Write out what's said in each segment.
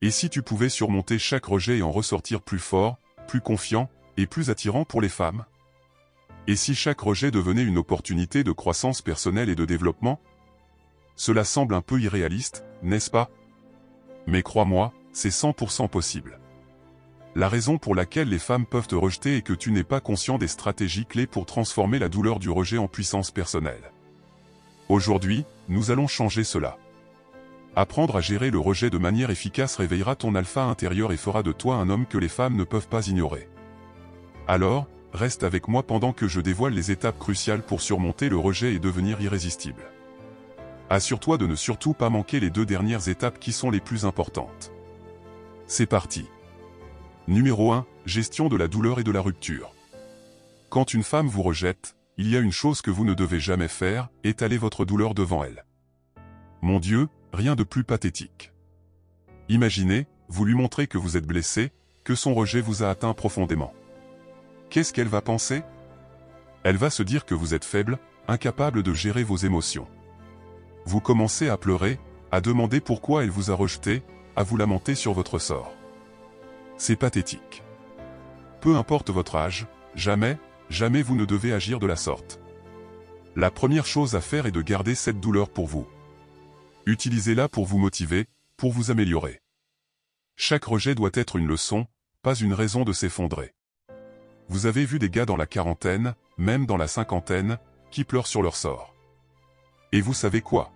Et si tu pouvais surmonter chaque rejet et en ressortir plus fort, plus confiant, et plus attirant pour les femmes? Et si chaque rejet devenait une opportunité de croissance personnelle et de développement? Cela semble un peu irréaliste, n'est-ce pas? Mais crois-moi, c'est 100% possible. La raison pour laquelle les femmes peuvent te rejeter est que tu n'es pas conscient des stratégies clés pour transformer la douleur du rejet en puissance personnelle. Aujourd'hui, nous allons changer cela. Apprendre à gérer le rejet de manière efficace réveillera ton alpha intérieur et fera de toi un homme que les femmes ne peuvent pas ignorer. Alors, reste avec moi pendant que je dévoile les étapes cruciales pour surmonter le rejet et devenir irrésistible. Assure-toi de ne surtout pas manquer les 2 dernières étapes qui sont les plus importantes. C'est parti. Numéro 1, gestion de la douleur et de la rupture. Quand une femme vous rejette, il y a une chose que vous ne devez jamais faire, étaler votre douleur devant elle. Mon Dieu, rien de plus pathétique. Imaginez, vous lui montrez que vous êtes blessé, que son rejet vous a atteint profondément. Qu'est-ce qu'elle va penser? Elle va se dire que vous êtes faible, incapable de gérer vos émotions. Vous commencez à pleurer, à demander pourquoi elle vous a rejeté, à vous lamenter sur votre sort. C'est pathétique. Peu importe votre âge, jamais vous ne devez agir de la sorte. La première chose à faire est de garder cette douleur pour vous. Utilisez-la pour vous motiver, pour vous améliorer. Chaque rejet doit être une leçon, pas une raison de s'effondrer. Vous avez vu des gars dans la quarantaine, même dans la cinquantaine, qui pleurent sur leur sort. Et vous savez quoi?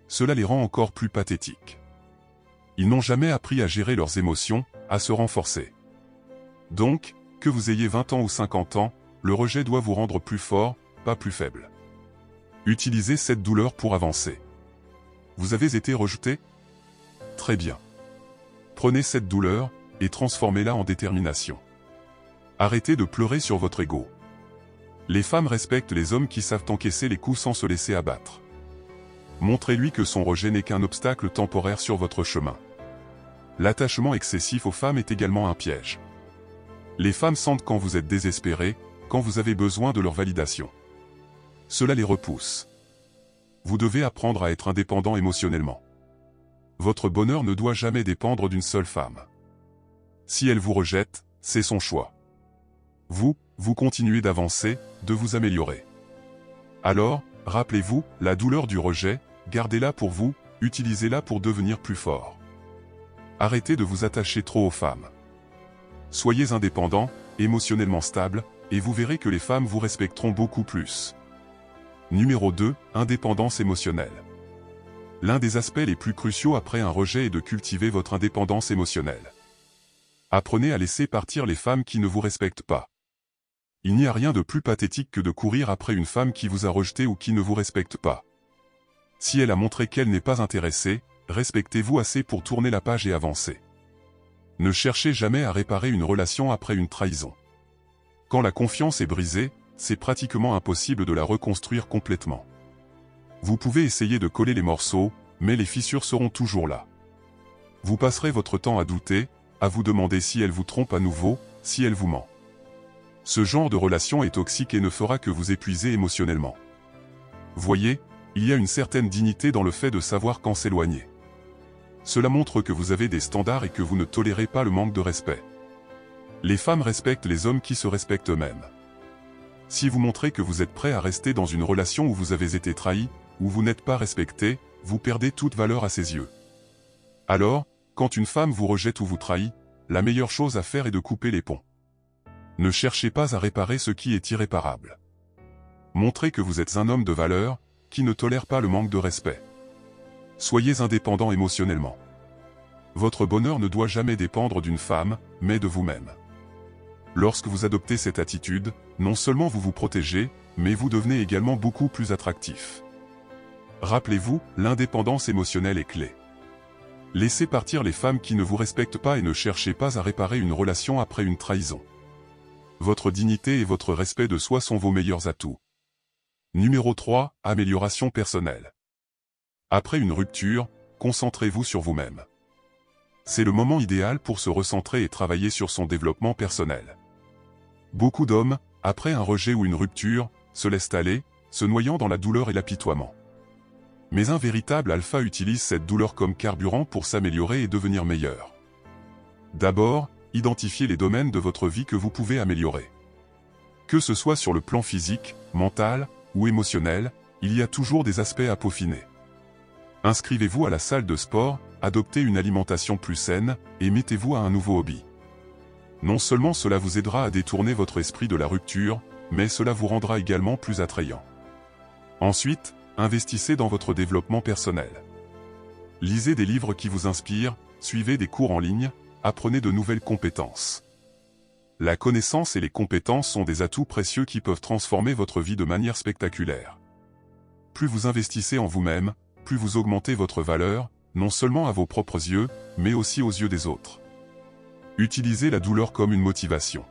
Cela les rend encore plus pathétiques. Ils n'ont jamais appris à gérer leurs émotions, à se renforcer. Donc, que vous ayez 20 ans ou 50 ans, le rejet doit vous rendre plus fort, pas plus faible. Utilisez cette douleur pour avancer. Vous avez été rejeté? Très bien. Prenez cette douleur, et transformez-la en détermination. Arrêtez de pleurer sur votre ego. Les femmes respectent les hommes qui savent encaisser les coups sans se laisser abattre. Montrez-lui que son rejet n'est qu'un obstacle temporaire sur votre chemin. L'attachement excessif aux femmes est également un piège. Les femmes sentent quand vous êtes désespéré, quand vous avez besoin de leur validation. Cela les repousse. Vous devez apprendre à être indépendant émotionnellement. Votre bonheur ne doit jamais dépendre d'une seule femme. Si elle vous rejette, c'est son choix. Vous continuez d'avancer, de vous améliorer. Alors, rappelez-vous, la douleur du rejet, gardez-la pour vous, utilisez-la pour devenir plus fort. Arrêtez de vous attacher trop aux femmes. Soyez indépendant, émotionnellement stable, et vous verrez que les femmes vous respecteront beaucoup plus. Numéro 2, indépendance émotionnelle. L'un des aspects les plus cruciaux après un rejet est de cultiver votre indépendance émotionnelle. Apprenez à laisser partir les femmes qui ne vous respectent pas. Il n'y a rien de plus pathétique que de courir après une femme qui vous a rejeté ou qui ne vous respecte pas. Si elle a montré qu'elle n'est pas intéressée, respectez-vous assez pour tourner la page et avancer. Ne cherchez jamais à réparer une relation après une trahison. Quand la confiance est brisée, c'est pratiquement impossible de la reconstruire complètement. Vous pouvez essayer de coller les morceaux, mais les fissures seront toujours là. Vous passerez votre temps à douter, à vous demander si elle vous trompe à nouveau, si elle vous ment. Ce genre de relation est toxique et ne fera que vous épuiser émotionnellement. Voyez, il y a une certaine dignité dans le fait de savoir quand s'éloigner. Cela montre que vous avez des standards et que vous ne tolérez pas le manque de respect. Les femmes respectent les hommes qui se respectent eux-mêmes. Si vous montrez que vous êtes prêt à rester dans une relation où vous avez été trahi, où vous n'êtes pas respecté, vous perdez toute valeur à ses yeux. Alors, quand une femme vous rejette ou vous trahit, la meilleure chose à faire est de couper les ponts. Ne cherchez pas à réparer ce qui est irréparable. Montrez que vous êtes un homme de valeur, qui ne tolère pas le manque de respect. Soyez indépendant émotionnellement. Votre bonheur ne doit jamais dépendre d'une femme, mais de vous-même. Lorsque vous adoptez cette attitude, non seulement vous vous protégez, mais vous devenez également beaucoup plus attractif. Rappelez-vous, l'indépendance émotionnelle est clé. Laissez partir les femmes qui ne vous respectent pas et ne cherchez pas à réparer une relation après une trahison. Votre dignité et votre respect de soi sont vos meilleurs atouts. Numéro 3, amélioration personnelle. Après une rupture, concentrez-vous sur vous-même. C'est le moment idéal pour se recentrer et travailler sur son développement personnel. Beaucoup d'hommes, après un rejet ou une rupture, se laissent aller, se noyant dans la douleur et l'apitoiement. Mais un véritable alpha utilise cette douleur comme carburant pour s'améliorer et devenir meilleur. D'abord, identifiez les domaines de votre vie que vous pouvez améliorer. Que ce soit sur le plan physique, mental ou émotionnel, il y a toujours des aspects à peaufiner. Inscrivez-vous à la salle de sport, adoptez une alimentation plus saine et mettez-vous à un nouveau hobby. Non seulement cela vous aidera à détourner votre esprit de la rupture, mais cela vous rendra également plus attrayant. Ensuite, investissez dans votre développement personnel. Lisez des livres qui vous inspirent, suivez des cours en ligne, apprenez de nouvelles compétences. La connaissance et les compétences sont des atouts précieux qui peuvent transformer votre vie de manière spectaculaire. Plus vous investissez en vous-même, plus vous augmentez votre valeur, non seulement à vos propres yeux, mais aussi aux yeux des autres. Utilisez la douleur comme une motivation.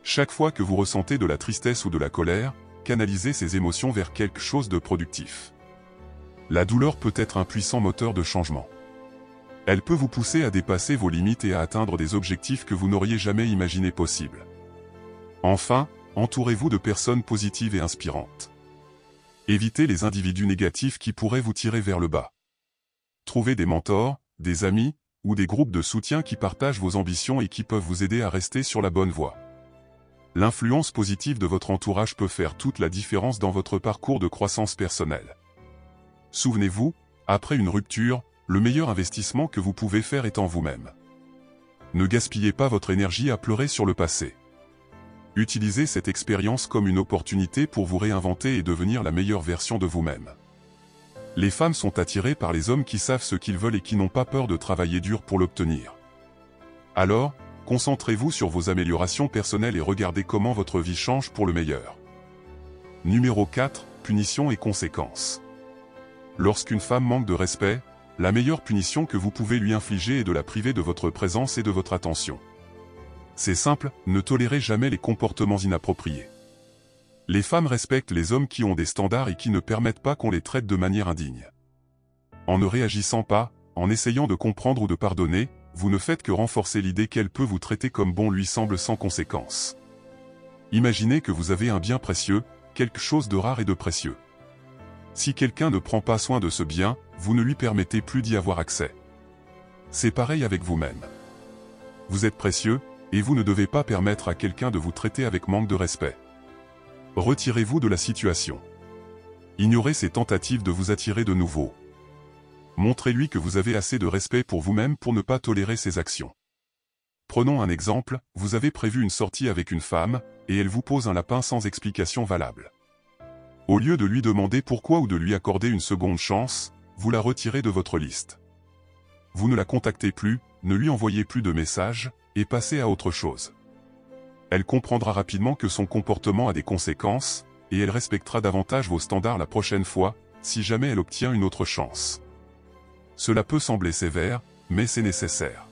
Chaque fois que vous ressentez de la tristesse ou de la colère, canalisez ces émotions vers quelque chose de productif. La douleur peut être un puissant moteur de changement. Elle peut vous pousser à dépasser vos limites et à atteindre des objectifs que vous n'auriez jamais imaginés possibles. Enfin, entourez-vous de personnes positives et inspirantes. Évitez les individus négatifs qui pourraient vous tirer vers le bas. Trouvez des mentors, des amis, ou des groupes de soutien qui partagent vos ambitions et qui peuvent vous aider à rester sur la bonne voie. L'influence positive de votre entourage peut faire toute la différence dans votre parcours de croissance personnelle. Souvenez-vous, après une rupture, le meilleur investissement que vous pouvez faire est en vous-même. Ne gaspillez pas votre énergie à pleurer sur le passé. Utilisez cette expérience comme une opportunité pour vous réinventer et devenir la meilleure version de vous-même. Les femmes sont attirées par les hommes qui savent ce qu'ils veulent et qui n'ont pas peur de travailler dur pour l'obtenir. Alors, concentrez-vous sur vos améliorations personnelles et regardez comment votre vie change pour le meilleur. Numéro 4, punition et conséquences. Lorsqu'une femme manque de respect, la meilleure punition que vous pouvez lui infliger est de la priver de votre présence et de votre attention. C'est simple, ne tolérez jamais les comportements inappropriés. Les femmes respectent les hommes qui ont des standards et qui ne permettent pas qu'on les traite de manière indigne. En ne réagissant pas, en essayant de comprendre ou de pardonner, vous ne faites que renforcer l'idée qu'elle peut vous traiter comme bon lui semble sans conséquence. Imaginez que vous avez un bien précieux, quelque chose de rare et de précieux. Si quelqu'un ne prend pas soin de ce bien, vous ne lui permettez plus d'y avoir accès. C'est pareil avec vous-même. Vous êtes précieux, et vous ne devez pas permettre à quelqu'un de vous traiter avec manque de respect. Retirez-vous de la situation. Ignorez ses tentatives de vous attirer de nouveau. Montrez-lui que vous avez assez de respect pour vous-même pour ne pas tolérer ses actions. Prenons un exemple, vous avez prévu une sortie avec une femme, et elle vous pose un lapin sans explication valable. Au lieu de lui demander pourquoi ou de lui accorder une seconde chance, vous la retirez de votre liste. Vous ne la contactez plus, ne lui envoyez plus de messages, et passez à autre chose. Elle comprendra rapidement que son comportement a des conséquences, et elle respectera davantage vos standards la prochaine fois, si jamais elle obtient une autre chance. Cela peut sembler sévère, mais c'est nécessaire.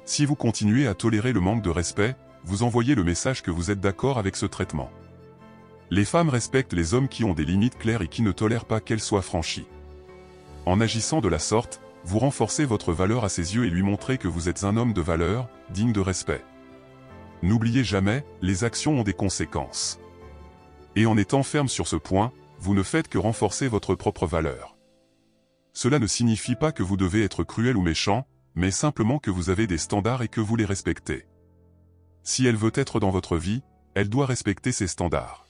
Si vous continuez à tolérer le manque de respect, vous envoyez le message que vous êtes d'accord avec ce traitement. Les femmes respectent les hommes qui ont des limites claires et qui ne tolèrent pas qu'elles soient franchies. En agissant de la sorte, vous renforcez votre valeur à ses yeux et lui montrez que vous êtes un homme de valeur, digne de respect. N'oubliez jamais, les actions ont des conséquences. Et en étant ferme sur ce point, vous ne faites que renforcer votre propre valeur. Cela ne signifie pas que vous devez être cruel ou méchant, mais simplement que vous avez des standards et que vous les respectez. Si elle veut être dans votre vie, elle doit respecter ses standards.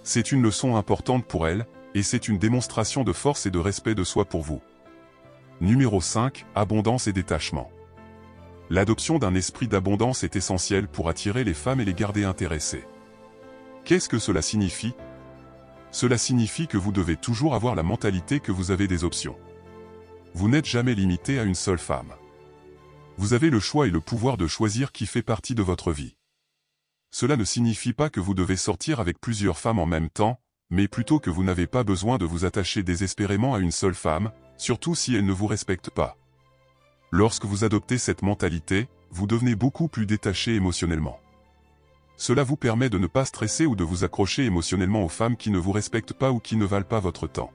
C'est une leçon importante pour elle, et c'est une démonstration de force et de respect de soi pour vous. Numéro 5, abondance et détachement. L'adoption d'un esprit d'abondance est essentielle pour attirer les femmes et les garder intéressées. Qu'est-ce que cela signifie? Cela signifie que vous devez toujours avoir la mentalité que vous avez des options. Vous n'êtes jamais limité à une seule femme. Vous avez le choix et le pouvoir de choisir qui fait partie de votre vie. Cela ne signifie pas que vous devez sortir avec plusieurs femmes en même temps, mais plutôt que vous n'avez pas besoin de vous attacher désespérément à une seule femme, surtout si elle ne vous respecte pas. Lorsque vous adoptez cette mentalité, vous devenez beaucoup plus détaché émotionnellement. Cela vous permet de ne pas stresser ou de vous accrocher émotionnellement aux femmes qui ne vous respectent pas ou qui ne valent pas votre temps.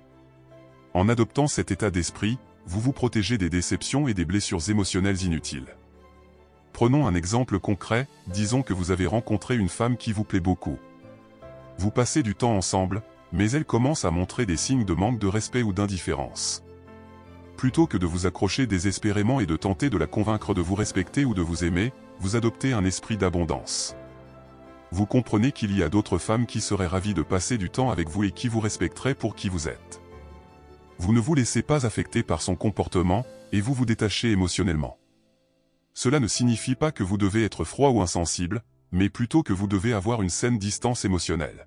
En adoptant cet état d'esprit, vous vous protégez des déceptions et des blessures émotionnelles inutiles. Prenons un exemple concret, disons que vous avez rencontré une femme qui vous plaît beaucoup. Vous passez du temps ensemble, mais elle commence à montrer des signes de manque de respect ou d'indifférence. Plutôt que de vous accrocher désespérément et de tenter de la convaincre de vous respecter ou de vous aimer, vous adoptez un esprit d'abondance. Vous comprenez qu'il y a d'autres femmes qui seraient ravies de passer du temps avec vous et qui vous respecteraient pour qui vous êtes. Vous ne vous laissez pas affecter par son comportement, et vous vous détachez émotionnellement. Cela ne signifie pas que vous devez être froid ou insensible, mais plutôt que vous devez avoir une saine distance émotionnelle.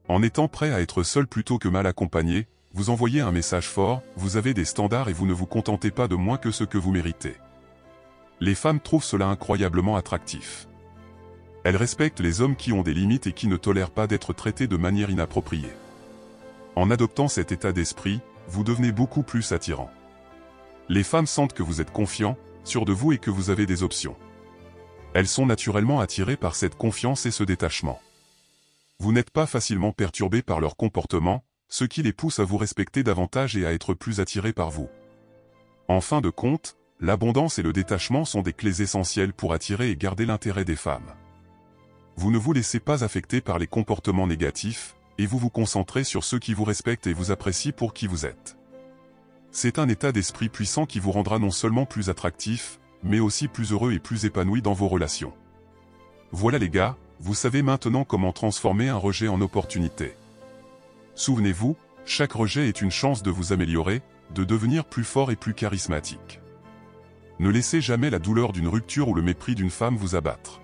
En étant prêt à être seul plutôt que mal accompagné, vous envoyez un message fort, vous avez des standards et vous ne vous contentez pas de moins que ce que vous méritez. Les femmes trouvent cela incroyablement attractif. Elles respectent les hommes qui ont des limites et qui ne tolèrent pas d'être traités de manière inappropriée. En adoptant cet état d'esprit, vous devenez beaucoup plus attirant. Les femmes sentent que vous êtes confiant, sûr de vous et que vous avez des options. Elles sont naturellement attirées par cette confiance et ce détachement. Vous n'êtes pas facilement perturbé par leur comportement, ce qui les pousse à vous respecter davantage et à être plus attirés par vous. En fin de compte, l'abondance et le détachement sont des clés essentielles pour attirer et garder l'intérêt des femmes. Vous ne vous laissez pas affecter par les comportements négatifs, et vous vous concentrez sur ceux qui vous respectent et vous apprécient pour qui vous êtes. C'est un état d'esprit puissant qui vous rendra non seulement plus attractif, mais aussi plus heureux et plus épanoui dans vos relations. Voilà les gars, vous savez maintenant comment transformer un rejet en opportunité. Souvenez-vous, chaque rejet est une chance de vous améliorer, de devenir plus fort et plus charismatique. Ne laissez jamais la douleur d'une rupture ou le mépris d'une femme vous abattre.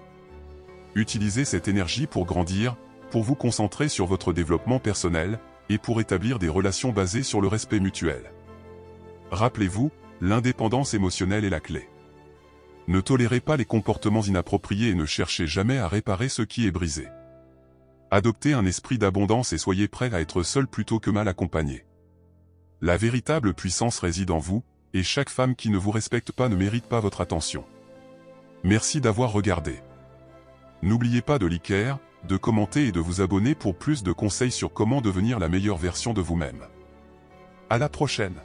Utilisez cette énergie pour grandir, pour vous concentrer sur votre développement personnel, et pour établir des relations basées sur le respect mutuel. Rappelez-vous, l'indépendance émotionnelle est la clé. Ne tolérez pas les comportements inappropriés et ne cherchez jamais à réparer ce qui est brisé. Adoptez un esprit d'abondance et soyez prêt à être seul plutôt que mal accompagné. La véritable puissance réside en vous, et chaque femme qui ne vous respecte pas ne mérite pas votre attention. Merci d'avoir regardé. N'oubliez pas de liker, de commenter et de vous abonner pour plus de conseils sur comment devenir la meilleure version de vous-même. À la prochaine!